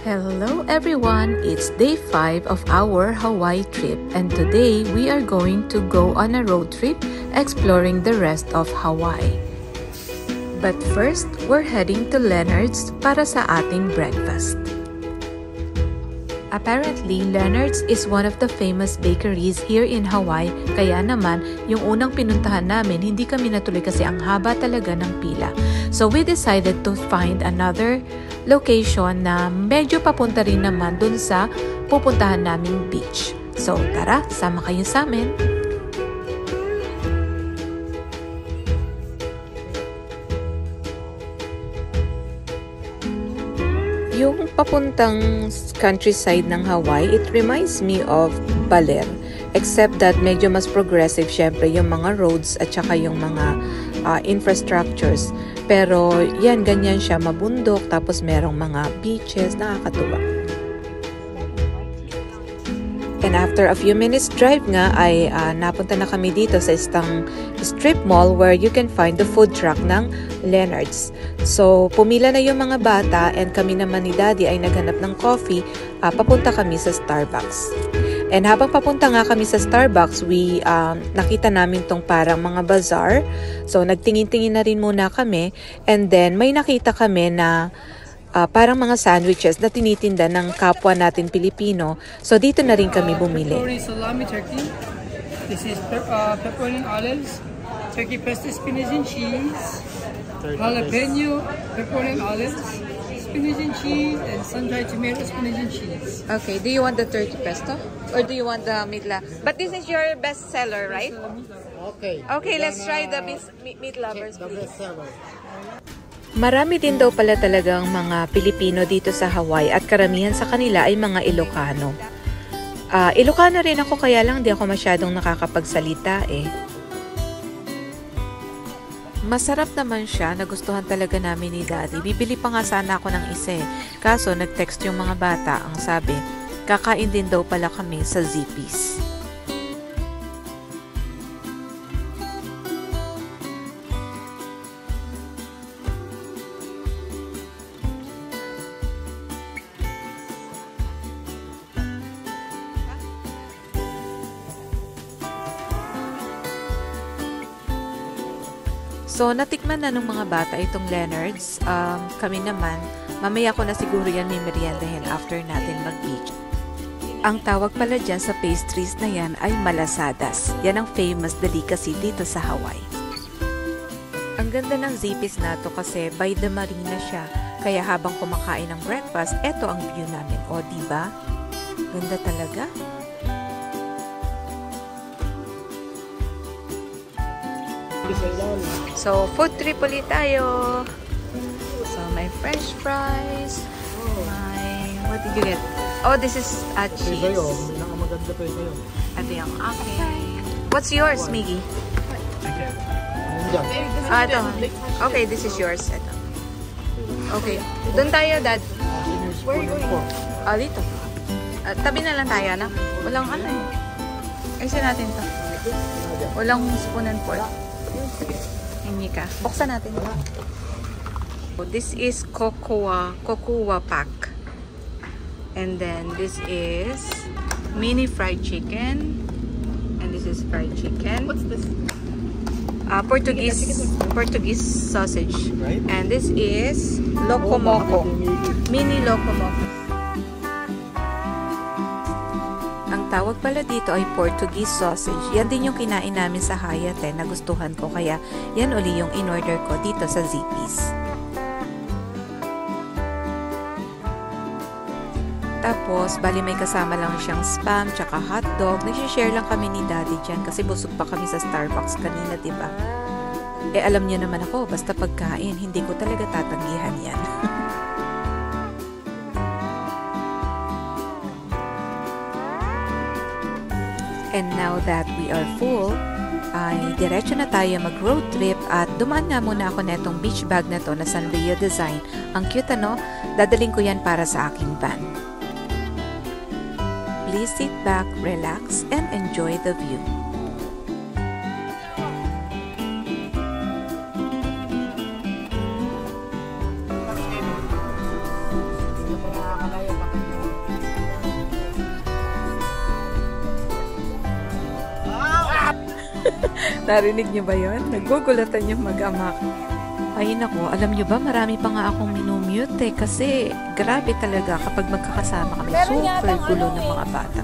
Hello everyone, it's day 5 of our Hawaii trip and today we are going to go on a road trip exploring the rest of Hawaii. But first, we're heading to Leonard's para sa ating breakfast. Apparently, Leonard's is one of the famous bakeries here in Hawaii, kaya naman yung unang pinuntahan namin hindi kami natuloy kasi ang haba talaga ng pila. So we decided to find another location na medyo papunta rin naman dun sa pupuntahan naming beach. So tara, sama kayo sa amin! Yung papuntang countryside ng Hawaii, it reminds me of Baler. Except that medyo mas progressive syempre yung mga roads at saka yung mga infrastructures. Pero yan, ganyan siya, mabundok, tapos merong mga beaches, nakakatuwa. And after a few minutes drive nga ay napunta na kami dito sa isang strip mall where you can find the food truck ng Leonard's. So pumila na yung mga bata and kami naman ni Daddy ay naghanap ng coffee, papunta kami sa Starbucks. And habang papunta nga kami sa Starbucks, nakita namin tong parang mga bazaar. So nagtingin-tingin na rin muna kami and then may nakita kami na parang mga sandwiches na tinitinda ng kapwa natin Pilipino. So dito na rin kami bumili. Pepperoni salami turkey. This is pepperoni and olives. Turkey pesto, spinach and cheese. Jalapeno, pepperoni and olives. Spinach and cheese and sun-dried tomato, spinach and cheese. Okay, do you want the turkey pesto? Or do you want the meatla? But this is your best seller, right? Okay. Okay, let's try the meat lovers, The please. best seller. Marami din daw pala talagang mga Pilipino dito sa Hawaii at karamihan sa kanila ay mga Ilocano. Ilocano rin ako kaya lang di ako masyadong nakakapagsalita eh. Masarap naman siya, nagustuhan talaga namin ni Daddy. Bibili pa nga sana ako ng isa eh. Kaso nag-text yung mga bata, ang sabi, kakain din daw pala kami sa Zippy's. So, natikman na ng mga bata itong Leonard's. Kami naman, mamaya ko na siguro yan may meriendahin after natin mag-beach. Ang tawag pala dyan sa pastries na yan ay malasadas. Yan ang famous delicacy dito sa Hawaii. Ang ganda ng Zippy's na to kasi by the marina siya. Kaya habang kumakain ng breakfast, eto ang view namin. O, diba? Ganda talaga. So, food trip ulit tayo. So, my french fries. What did you get? Oh, this is cheese. Pinakamaganda pa ito yun. Ito yung akin. What's yours, Miggy? Ito. Okay, this is yours. Ito. Okay. Doon tayo, Dad. Where are you going? Dito. Tabi na lang tayo, na. Walang ano eh. Ayusin natin to. Walang spoon and fork. Hingi ka. Buksan natin. This is cocoa pack. And then this is mini fried chicken. And this is fried chicken. What's this? Portuguese sausage. Right? And this is loco moco. Mini loco moco. Ang tawag pala dito ay Portuguese sausage. Yan din yung kinain namin sa Hyatt nagustuhan ko. Kaya yan uli yung in-order ko dito sa Zippy's. Tapos, bali may kasama lang siyang spam tsaka hotdog. Nag-share lang kami ni Daddy dyan kasi busog pa kami sa Starbucks kanina, diba? Alam niyo naman ako, basta pagkain, hindi ko talaga tatanggihan yan. And now that we are full, ay diretso na tayo mag-road trip at dumaan nga muna ako netong beach bag na to na Sanrio design. Ang cute ano? Dadaling ko yan para sa aking van. Please sit back, relax, and enjoy the view. Hindi pa nakakalayo pa. Narinig niyo ba yun? Nagugulatan yung mag-ama. Ay nako, alam niyo ba, marami pa nga akong minumute kasi grabe talaga kapag magkakasama kami. Super gulo ng mga bata.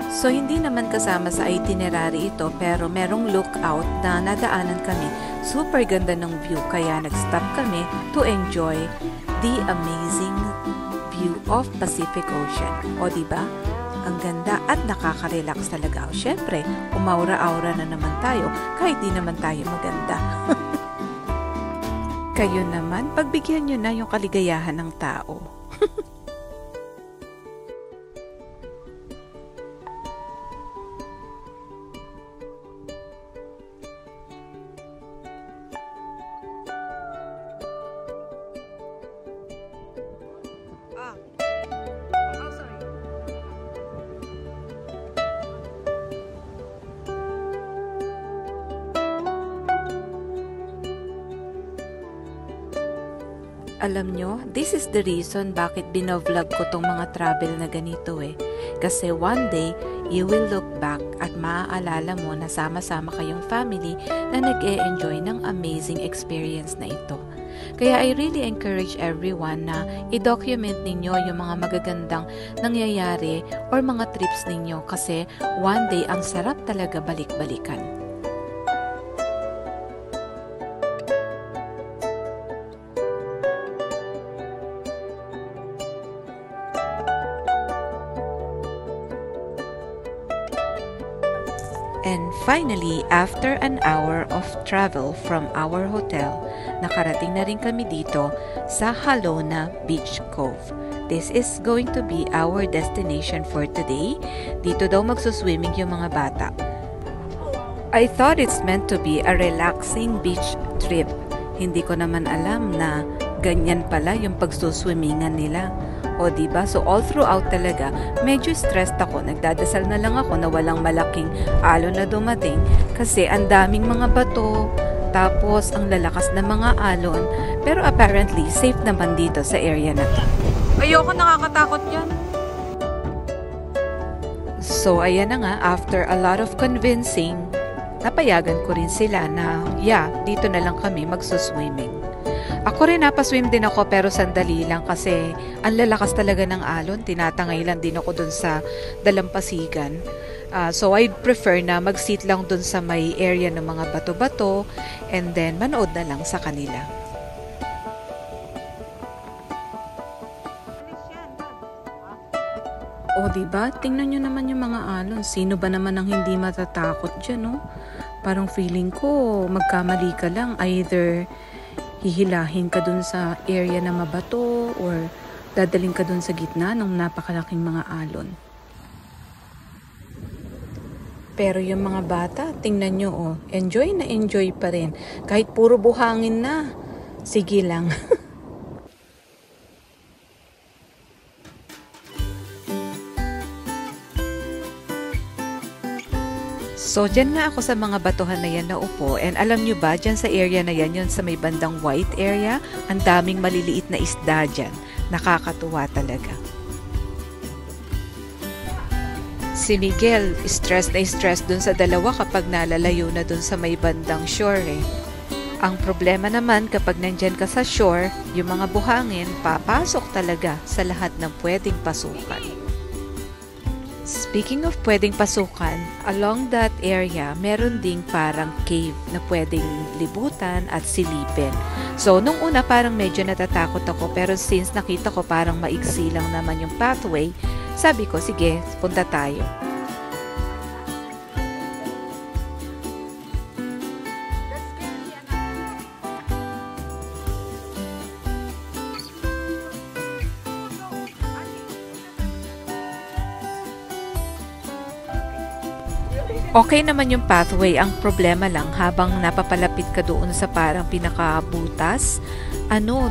So, hindi naman kasama sa itinerary ito pero merong lookout na nadaanan kami. Super ganda ng view kaya nag-stop kami to enjoy the amazing view of Pacific Ocean. O diba? Ang ganda at nakaka-relax talaga. Siyempre, umaura-aura na naman tayo kahit di naman tayo maganda. Kayo naman, pagbigyan nyo na yung kaligayahan ng tao. Alam nyo, this is the reason bakit binovlog ko tong mga travel na ganito eh. Kasi one day, you will look back at maaalala mo na sama-sama kayong family na nag-e-enjoy ng amazing experience na ito. Kaya I really encourage everyone na i-document ninyo yung mga magagandang nangyayari or mga trips ninyo kasi one day ang sarap talaga balik-balikan. And finally, after an hour of travel from our hotel, nakarating na rin kami dito sa Halona Beach Cove. This is going to be our destination for today. Dito daw magsuswimming yung mga bata. I thought it's meant to be a relaxing beach trip. Hindi ko naman alam na ganyan pala yung pagsuswimmingan nila. O diba? So all throughout talaga, medyo stressed ako. Nagdadasal na lang ako na walang malaking alon na dumating kasi ang daming mga bato, tapos ang lalakas na mga alon. Pero apparently, safe naman dito sa area na to. Ayoko, nakakatakot yan. So ayan na nga, after a lot of convincing, napayagan ko rin sila na dito na lang kami magsuswimming. Ako rin napaswim din ako pero sandali lang kasi ang lalakas talaga ng alon. Tinatangay lang din ako dun sa dalampasigan. So I'd prefer na mag-sit lang dun sa may area ng mga bato-bato and then manood na lang sa kanila. O diba? Tingnan nyo naman yung mga alon. Sino ba naman ang hindi matatakot dyan, no? Parang feeling ko magkamali ka lang. Either hihilahin ka dun sa area na mabato or dadaling ka dun sa gitna ng napakalaking mga alon. Pero yung mga bata, tingnan nyo enjoy na enjoy pa rin. Kahit puro buhangin na, sige lang. So, dyan nga ako sa mga batuhan na yan na upo. And alam nyo ba, dyan sa area na yan, yun sa may bandang white area, ang daming maliliit na isda dyan. Nakakatuwa talaga. Si Miguel, stress dun sa dalawa kapag nalalayo na dun sa may bandang shore eh. Ang problema naman kapag nandyan ka sa shore, yung mga buhangin, papasok talaga sa lahat ng pwedeng pasukan. Speaking of pwedeng pasukan, along that area, meron ding parang cave na pwedeng libutan at silipin. So, nung una parang medyo natatakot ako pero since nakita ko parang maigsi lang naman yung pathway, sabi ko, sige, punta tayo. Okay naman yung pathway, ang problema lang habang napapalapit ka doon sa parang pinakabutas,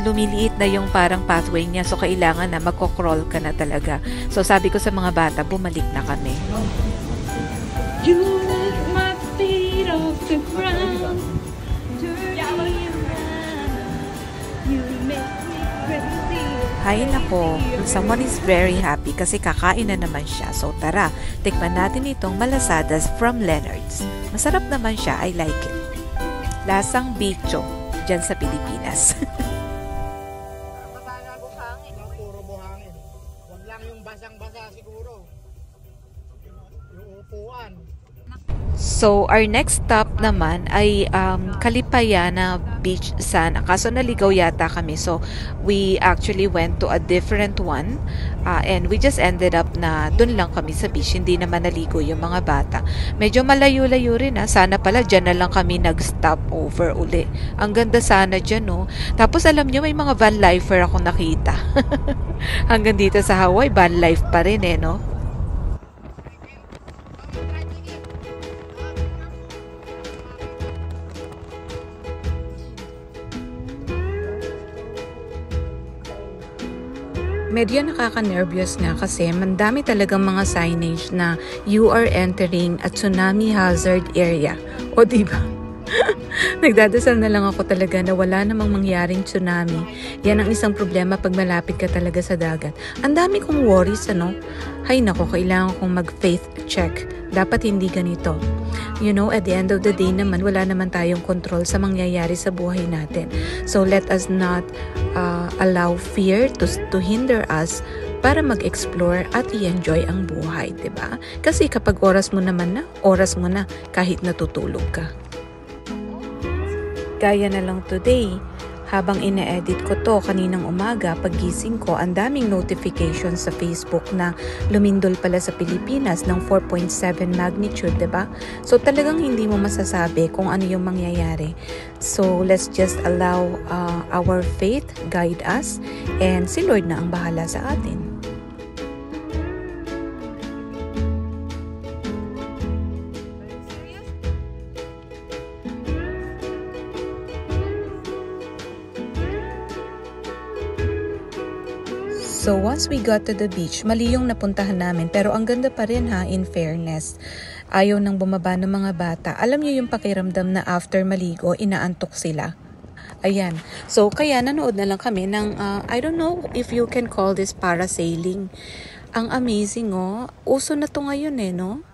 lumiliit na yung parang pathway niya so kailangan na magko-crawl ka na talaga. So sabi ko sa mga bata, bumalik na kami. You make my feet off the ground, turn me around, you make me crazy. Hay nako, someone is very happy kasi kakain na naman siya. So tara, tikman natin itong malasadas from Leonard's. Masarap naman siya, I like it. Lasang bicho, dyan sa Pilipinas. Puro buhangin. Huwag lang yung basang-basa siguro. Yung upuan. So, our next stop naman ay Kalipayana Beach sana. Kaso naligaw yata kami. So, we actually went to a different one. And we just ended up na dun lang kami sa beach. Hindi naman naligo yung mga bata. Medyo malayo-layo rin. Sana pala dyan na lang kami nag-stop over uli. Ang ganda sana dyan, no? Tapos alam nyo, may mga van lifer ako nakita. Hanggang dito sa Hawaii, van life pa rin no? Medyo nakaka-nervous nga kasi mandami talagang mga signage na you are entering a tsunami hazard area. O diba? Nagdadasal na lang ako talaga na wala namang mangyaring tsunami. Yan ang isang problema pag malapit ka talaga sa dagat. Ang dami kong worries, Hay nako, kailangan kong mag-faith check. Dapat hindi ganito. You know, at the end of the day naman, wala naman tayong control sa mangyayari sa buhay natin. So let us not allow fear to hinder us para mag-explore at i-enjoy ang buhay, 'di ba? Kasi kapag oras mo na kahit natutulog ka. Gaya na lang today, habang ina-edit ko to kaninang umaga, paggising ko, ang daming notifications sa Facebook na lumindol pala sa Pilipinas ng 4.7 magnitude, 'di ba? So talagang hindi mo masasabi kung ano yung mangyayari. So let's just allow our faith guide us, and si Lord na ang bahala sa atin. So once we got to the beach, mali yung napuntahan namin, pero ang ganda pa rin in fairness. Ayaw nang bumaba ng mga bata. Alam niyo yung pakiramdam na after maligo, inaantok sila. Ayan. So kaya nanood na lang kami ng, I don't know if you can call this parasailing. Ang amazing uso na to ngayon no?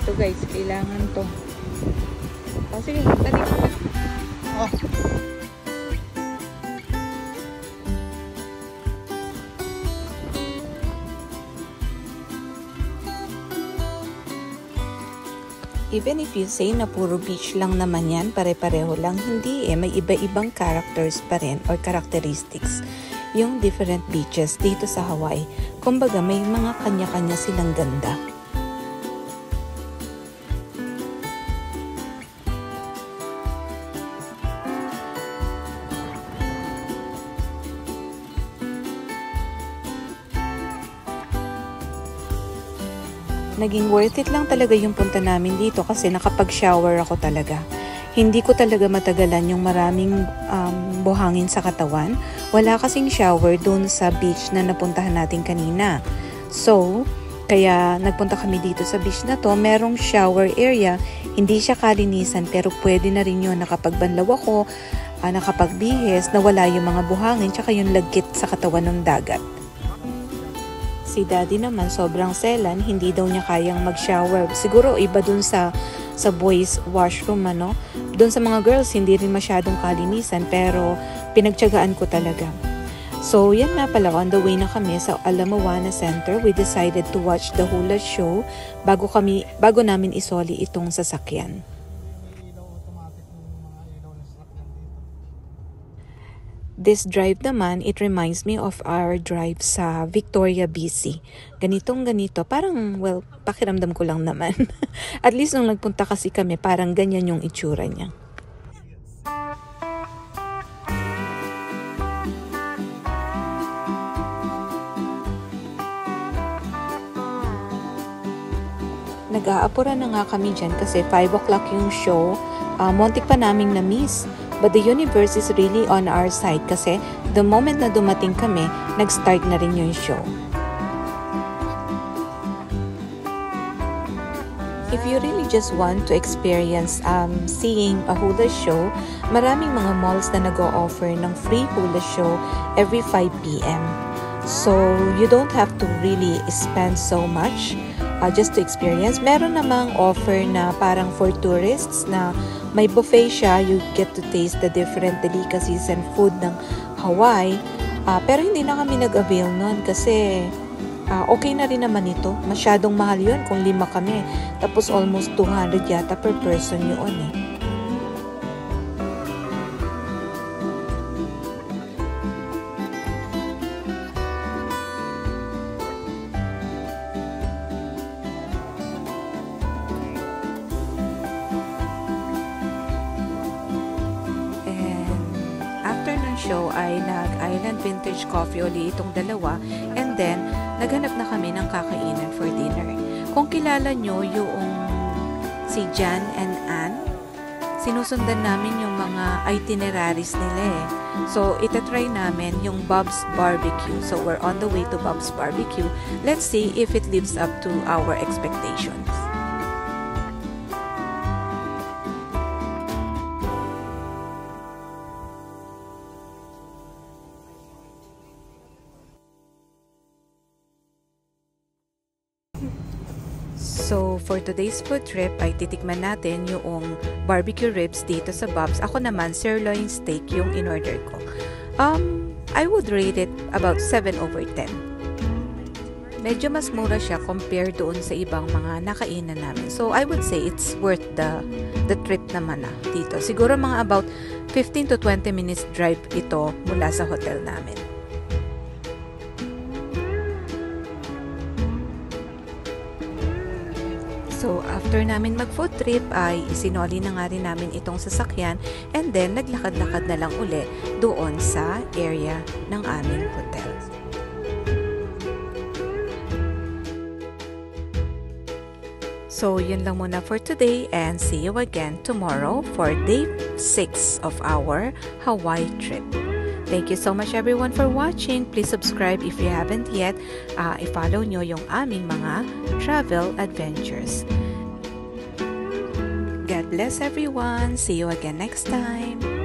Ito guys, kailangan to. Sige, tali mo na. Even if you say na puro beach lang naman yan, pare-pareho lang, hindi may iba-ibang characters pa rin or characteristics yung different beaches dito sa Hawaii. Kumbaga, may mga kanya-kanya silang ganda. Naging worth it lang talaga yung punta namin dito kasi nakapag-shower ako talaga. Hindi ko talaga matagalan yung maraming buhangin sa katawan. Wala kasing shower doon sa beach na napuntahan natin kanina. So, kaya nagpunta kami dito sa beach na to. Merong shower area. Hindi siya kalinisan pero pwede na rin yun. Nakapagbanlaw ako, nakapagbihis, nawala yung mga buhangin tsaka yung lagkit sa katawan ng dagat. Si daddy naman sobrang selan, hindi daw niya kayang mag-shower. Siguro iba dun sa boys washroom Dun sa mga girls hindi rin masyadong kalinisan pero pinagtiyagaan ko talaga. So yan na pala, on the way na kami sa Ala Moana Center. We decided to watch the hula show bago namin isoli itong sasakyan. This drive naman, it reminds me of our drive sa Victoria, BC. Ganitong-ganito. Parang, pakiramdam ko lang naman. At least nung nagpunta kasi kami, parang ganyan yung itsura niya. Nag-aapura na nga kami dyan kasi 5 o'clock yung show. Montik pa naming na-miss. But the universe is really on our side kasi the moment na dumating kami, nag-start na rin yung show. If you really just want to experience seeing a hula show, maraming mga malls na nag-o-offer ng free hula show every 5 p.m. So, you don't have to really spend so much just to experience. Meron namang offer na parang for tourists na may buffet siya. You get to taste the different delicacies and food ng Hawaii. Pero hindi na kami nag-avail nun kasi okay na rin naman ito. Masyadong mahal yun kung 5 kami. Tapos almost 200 yata per person yun eh. Show ay nag-Island Vintage Coffee uli itong dalawa, and then naghanap na kami ng kakainan for dinner. Kung kilala nyo yung si Jan and Ann, sinusundan namin yung mga itineraries nila eh. So, itatry namin yung Bob's Barbecue. So, we're on the way to Bob's Barbecue. Let's see if it lives up to our expectations. So, for today's food trip ay titikman natin yung barbecue ribs dito sa Bob's. Ako naman, sirloin steak yung in-order ko. I would rate it about 7/10. Medyo mas mura siya compared doon sa ibang mga nakainan namin. So, I would say it's worth the trip naman dito. Siguro mga about 15 to 20 minutes drive ito mula sa hotel namin. So, after namin mag-food trip ay isinoli na nga rin namin itong sasakyan, and then naglakad-lakad na lang uli doon sa area ng aming hotel. So, yun lang muna for today, and see you again tomorrow for day 6 of our Hawaii trip. Thank you so much everyone for watching. Please subscribe if you haven't yet. I-follow nyo yung aming mga travel adventures. God bless everyone. See you again next time.